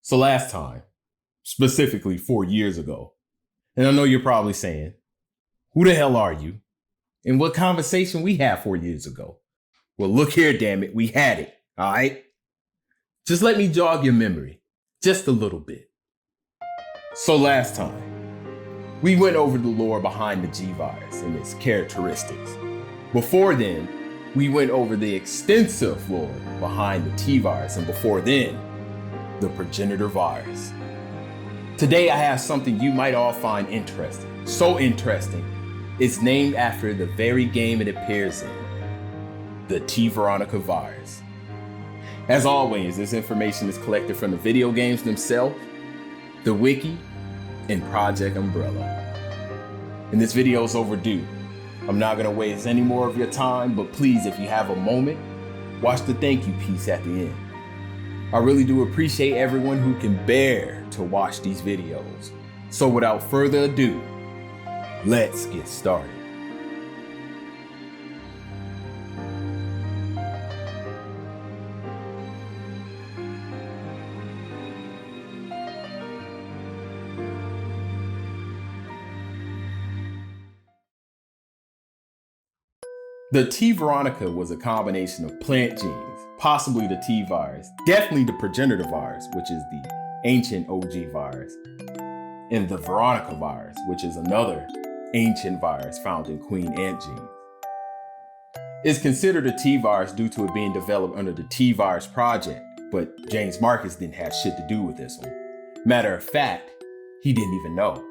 So last time, specifically 4 years ago, and I know you're probably saying, who the hell are you? And what conversation we had 4 years ago? Well, look here, damn it, we had it, all right? Just let me jog your memory, just a little bit. So last time, we went over the lore behind the G-Virus and its characteristics. Before then, we went over the extensive lore behind the T-Virus, and before then, the progenitor virus. Today I have something you might all find interesting. So interesting, it's named after the very game it appears in, the T-Veronica virus. As always, this information is collected from the video games themselves, the wiki, and Project Umbrella. And this video is overdue. I'm not gonna waste any more of your time, but please, if you have a moment, watch the thank you piece at the end. I really do appreciate everyone who can bear to watch these videos. So without further ado, let's get started. The T-Veronica was a combination of plant genes, possibly the T-virus, definitely the progenitor virus, which is the ancient OG virus, and the Veronica virus, which is another ancient virus found in queen ant genes. It's considered a T-virus due to it being developed under the T-virus project, but James Marcus didn't have shit to do with this one. Matter of fact, he didn't even know.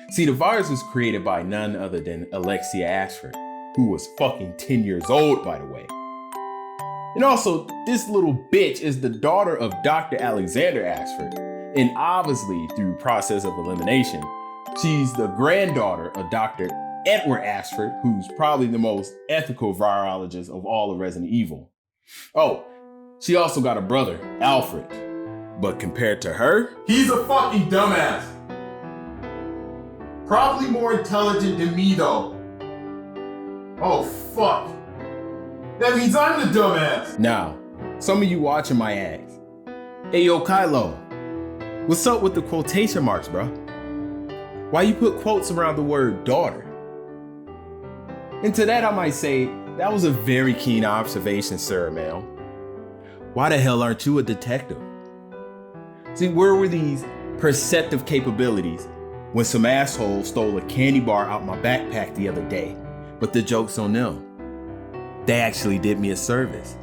See, the virus was created by none other than Alexia Ashford, who was fucking 10 years old, by the way. And also, this little bitch is the daughter of Dr. Alexander Ashford, and obviously through process of elimination, she's the granddaughter of Dr. Edward Ashford, who's probably the most ethical virologist of all of Resident Evil. Oh, she also got a brother, Alfred, but compared to her, he's a fucking dumbass. Probably more intelligent than me though. Oh, fuck. That means I'm the dumbass. Now, some of you watching might ask, hey, yo, Kylo, what's up with the quotation marks, bro? Why you put quotes around the word daughter? And to that I might say, that was a very keen observation, sir, man. Why the hell aren't you a detective? See, where were these perceptive capabilities when some asshole stole a candy bar out my backpack the other day? But the joke's on them. They actually did me a service.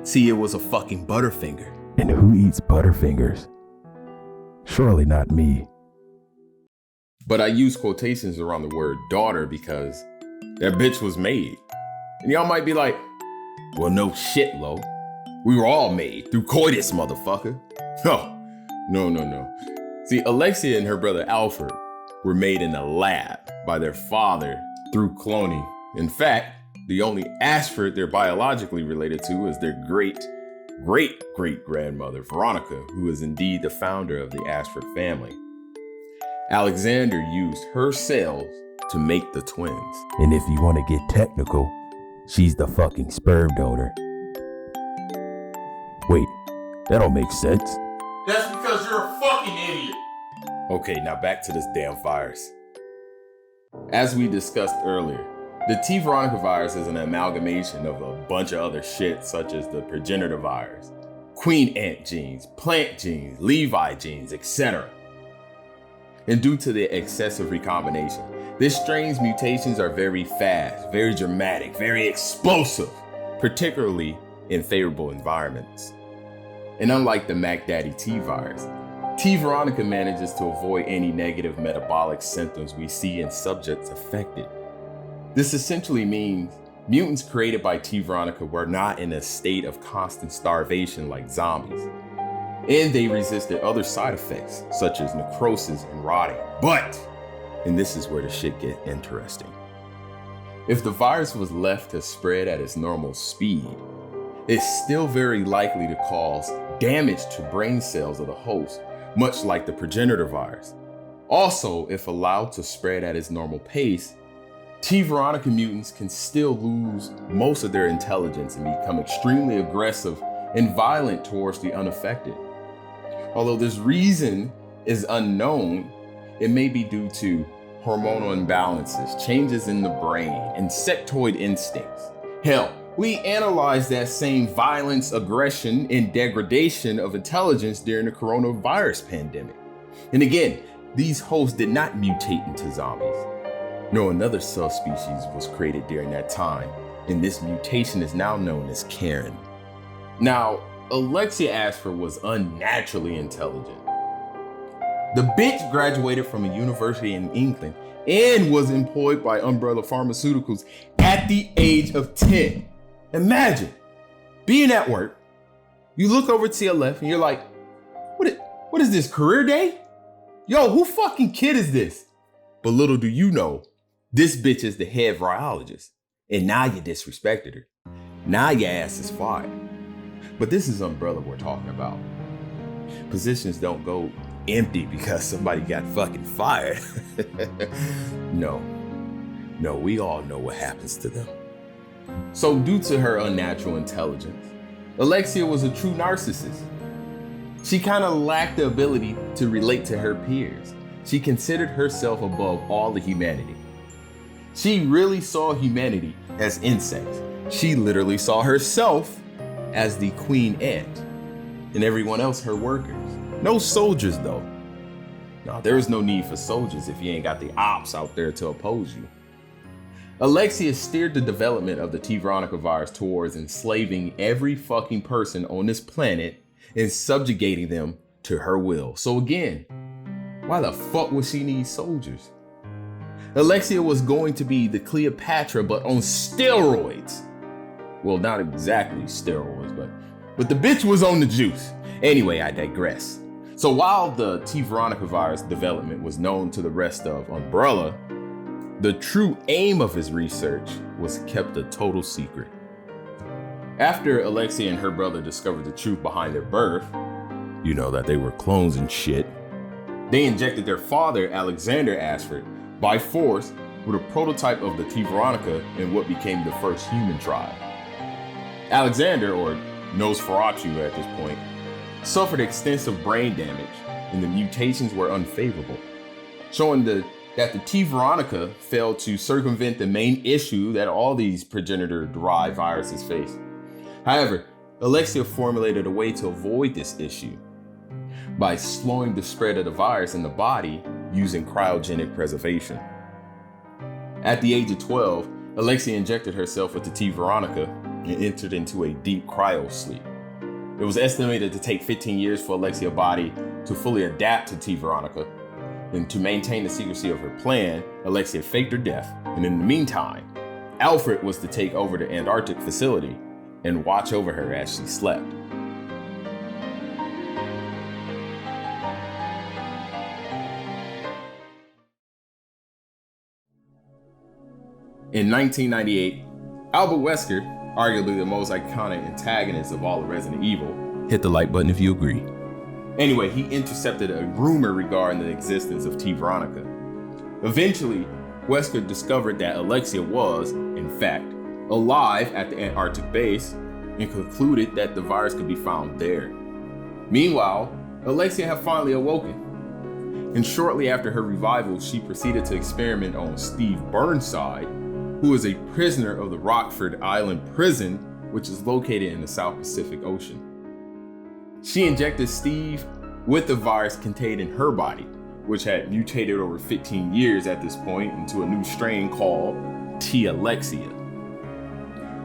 See, it was a fucking Butterfinger. And who eats Butterfingers? Surely not me. But I use quotations around the word daughter because that bitch was made. And y'all might be like, well, no shit, Lo. We were all made through coitus, motherfucker. No. See, Alexia and her brother Alfred were made in a lab by their father through cloning. In fact, the only Ashford they're biologically related to is their great-great-great-grandmother, Veronica, who is indeed the founder of the Ashford family. Alexander used her cells to make the twins. And if you want to get technical, she's the fucking sperm donor. Wait, that don't make sense. That's because you're a fucking idiot. Okay, now back to this damn virus. As we discussed earlier, the T-Veronica virus is an amalgamation of a bunch of other shit such as the progenitor virus, queen ant genes, plant genes, Levi genes, etc. And due to the excessive recombination, this strain's mutations are very fast, very dramatic, very explosive, particularly in favorable environments. And unlike the Mac Daddy T virus, T-Veronica manages to avoid any negative metabolic symptoms we see in subjects affected. This essentially means mutants created by T-Veronica were not in a state of constant starvation like zombies, and they resisted other side effects such as necrosis and rotting. But, and this is where the shit get interesting, if the virus was left to spread at its normal speed, it's still very likely to cause damage to brain cells of the host, much like the progenitor virus. Also, if allowed to spread at its normal pace, T-Veronica mutants can still lose most of their intelligence and become extremely aggressive and violent towards the unaffected. Although this reason is unknown, it may be due to hormonal imbalances, changes in the brain, insectoid instincts. Hell, we analyzed that same violence, aggression, and degradation of intelligence during the coronavirus pandemic. And again, these hosts did not mutate into zombies. No, another subspecies was created during that time, and this mutation is now known as Karen. Now, Alexia Ashford was unnaturally intelligent. The bitch graduated from a university in England and was employed by Umbrella Pharmaceuticals at the age of 10. Imagine being at work, you look over to your left and you're like, what is this, career day? Yo, who fucking kid is this? But little do you know, this bitch is the head virologist. And now you disrespected her. Now your ass is fired. But this is Umbrella we're talking about. Positions don't go empty because somebody got fucking fired. No, we all know what happens to them. So due to her unnatural intelligence, Alexia was a true narcissist. She kind of lacked the ability to relate to her peers. She considered herself above all of humanity. She really saw humanity as insects. She literally saw herself as the queen ant and everyone else her workers. No soldiers though. No, there is no need for soldiers if you ain't got the ops out there to oppose you. Alexia steered the development of the T-Veronica virus towards enslaving every fucking person on this planet and subjugating them to her will. So again, why the fuck would she need soldiers? Alexia was going to be the Cleopatra, but on steroids. Well, not exactly steroids, but the bitch was on the juice. Anyway, I digress. So while the T-Veronica virus development was known to the rest of Umbrella, the true aim of his research was kept a total secret. After Alexia and her brother discovered the truth behind their birth, you know that they were clones and shit, they injected their father, Alexander Ashford, by force with a prototype of the T-Veronica in what became the first human trial. Alexander, or Nosferatu at this point, suffered extensive brain damage and the mutations were unfavorable, showing that the T-Veronica failed to circumvent the main issue that all these progenitor-derived viruses face. However, Alexia formulated a way to avoid this issue by slowing the spread of the virus in the body using cryogenic preservation. At the age of 12, Alexia injected herself with the T-Veronica and entered into a deep cryo sleep. It was estimated to take 15 years for Alexia's body to fully adapt to T-Veronica. And to maintain the secrecy of her plan, Alexia faked her death. And in the meantime, Alfred was to take over the Antarctic facility and watch over her as she slept. In 1998, Albert Wesker, arguably the most iconic antagonist of all of Resident Evil, hit the like button if you agree. Anyway, he intercepted a rumor regarding the existence of T-Veronica. Eventually, Wesker discovered that Alexia was, in fact, alive at the Antarctic base and concluded that the virus could be found there. Meanwhile, Alexia had finally awoken. And shortly after her revival, she proceeded to experiment on Steve Burnside, who is a prisoner of the Rockford Island prison, which is located in the South Pacific Ocean. She injected Steve with the virus contained in her body, which had mutated over 15 years at this point into a new strain called t-alexia.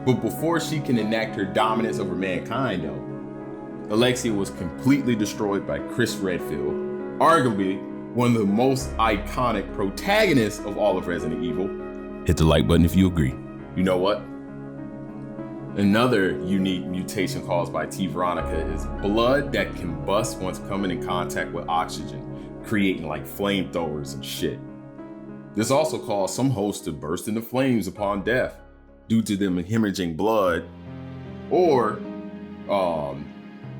But before she can enact her dominance over mankind though, Alexia was completely destroyed by Chris Redfield, arguably one of the most iconic protagonists of all of Resident Evil. Hit the like button if you agree. You know what? Another unique mutation caused by T-Veronica is blood that combusts once coming in contact with oxygen, creating like flamethrowers and shit. This also caused some hosts to burst into flames upon death due to them hemorrhaging blood, or an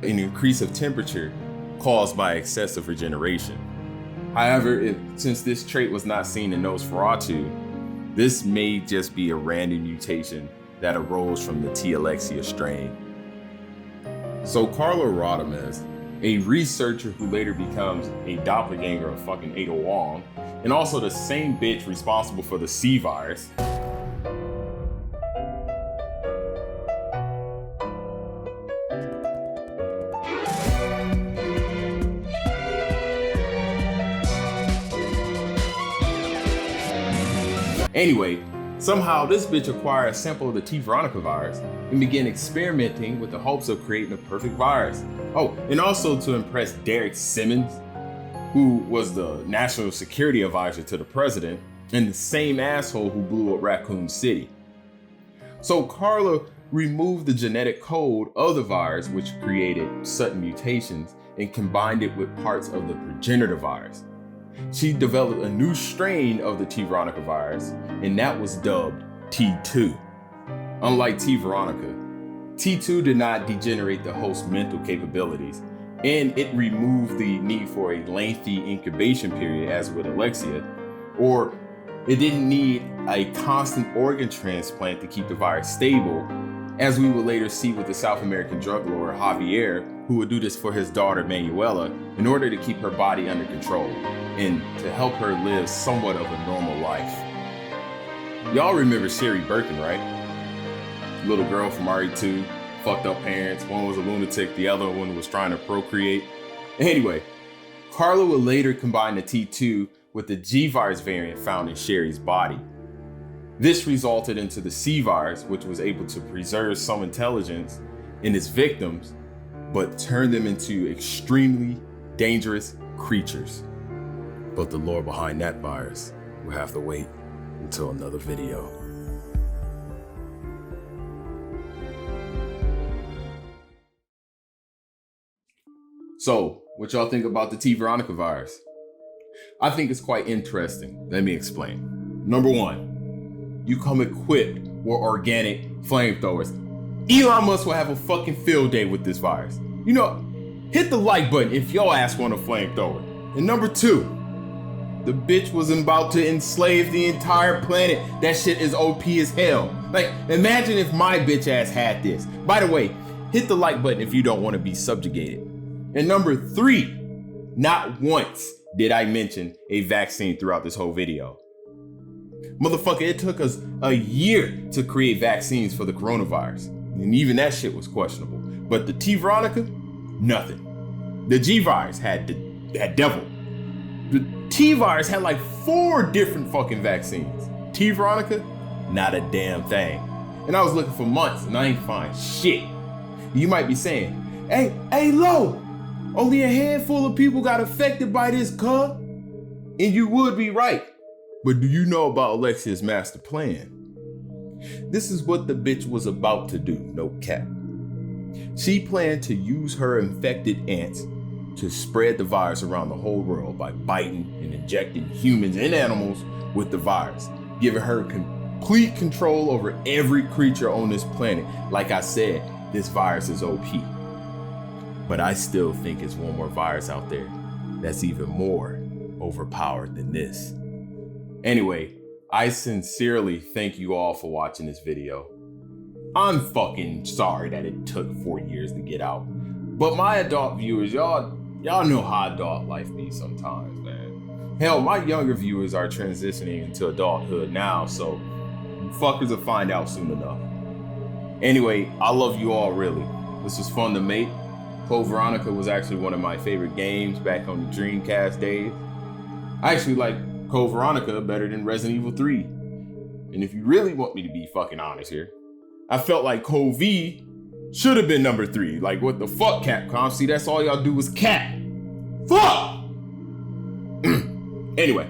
increase of temperature caused by excessive regeneration. However, since this trait was not seen in Nosferatu, this may just be a random mutation that arose from the T-alexia strain. So Carlo Radames, a researcher who later becomes a doppelganger of fucking Ada Wong, and also the same bitch responsible for the C virus. Anyway, somehow this bitch acquired a sample of the T-Veronica virus and began experimenting with the hopes of creating a perfect virus. Oh, and also to impress Derek Simmons, who was the national security advisor to the president, and the same asshole who blew up Raccoon City. So Carla removed the genetic code of the virus, which created sudden mutations, and combined it with parts of the progenitor virus. She developed a new strain of the T-Veronica virus, and that was dubbed T2. Unlike T-Veronica, T2 did not degenerate the host's mental capabilities, and it removed the need for a lengthy incubation period as with Alexia, or it didn't need a constant organ transplant to keep the virus stable, as we would later see with the South American drug lord Javier, who would do this for his daughter Manuela in order to keep her body under control and to help her live somewhat of a normal life. Y'all remember Sherry Birkin, right? Little girl from RE2, fucked up parents. One was a lunatic, the other one was trying to procreate. Anyway, Carla would later combine the T2 with the G virus variant found in Sherry's body. This resulted into the C virus, which was able to preserve some intelligence in its victims, but turn them into extremely dangerous creatures. But the lore behind that virus will have to wait until another video. So, what y'all think about the T-Veronica virus? I think it's quite interesting. Let me explain. Number one, you come equipped with organic flamethrowers. Elon Musk will have a fucking field day with this virus. You know, hit the like button if your ass want a flamethrower. And number two, the bitch was about to enslave the entire planet. That shit is OP as hell. Like, imagine if my bitch ass had this. By the way, hit the like button if you don't want to be subjugated. And number three, not once did I mention a vaccine throughout this whole video. Motherfucker, it took us a year to create vaccines for the coronavirus. And even that shit was questionable. But the T-Veronica, nothing. The G-virus had devil. The T-virus had like 4 different fucking vaccines. T-Veronica, not a damn thing. And I was looking for months and I ain't find shit. You might be saying, hey, Lo, only a handful of people got affected by this, cuz. And you would be right. But do you know about Alexia's master plan? This is what the bitch was about to do, no cap. She planned to use her infected ants to spread the virus around the whole world by biting and injecting humans and animals with the virus, giving her complete control over every creature on this planet. Like I said, this virus is OP. But I still think it's one more virus out there that's even more overpowered than this. Anyway, I sincerely thank you all for watching this video. I'm fucking sorry that it took 4 years to get out. But my adult viewers, y'all know how adult life be sometimes, man. Hell, my younger viewers are transitioning into adulthood now, so you fuckers will find out soon enough. Anyway, I love you all, really. This was fun to make. Code Veronica was actually one of my favorite games back on the Dreamcast days. I actually like Code Veronica better than Resident Evil 3. And if you really want me to be fucking honest here, I felt like Code V should have been number 3. Like, what the fuck, Capcom? See, that's all y'all do is cap. Fuck! Anyway,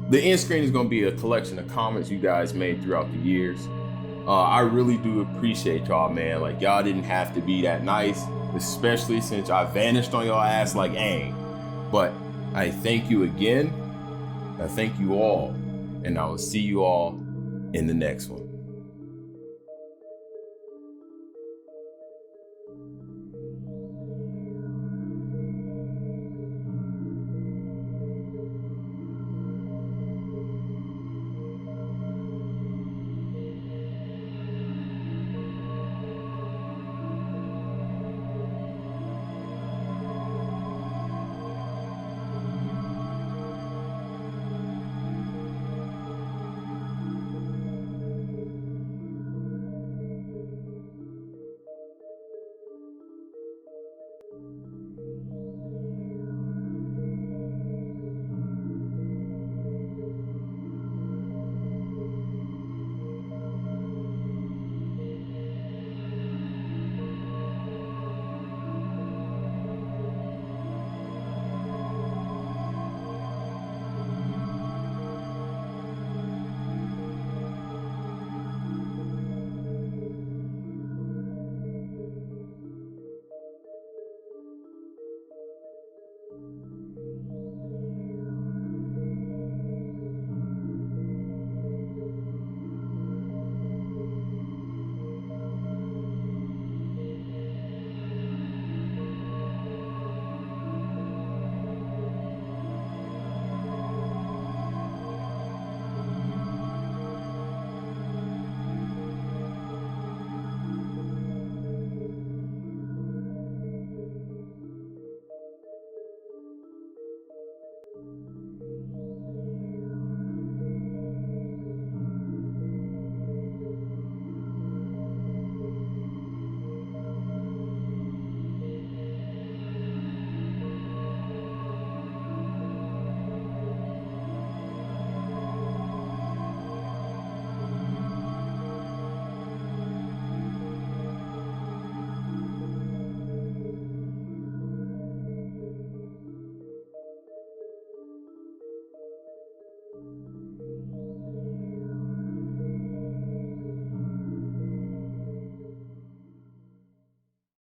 the end screen is gonna be a collection of comments you guys made throughout the years. I really do appreciate y'all, man. Like, y'all didn't have to be that nice, especially since I vanished on y'all ass like Aang. But I thank you again. I thank you all, and I will see you all in the next one.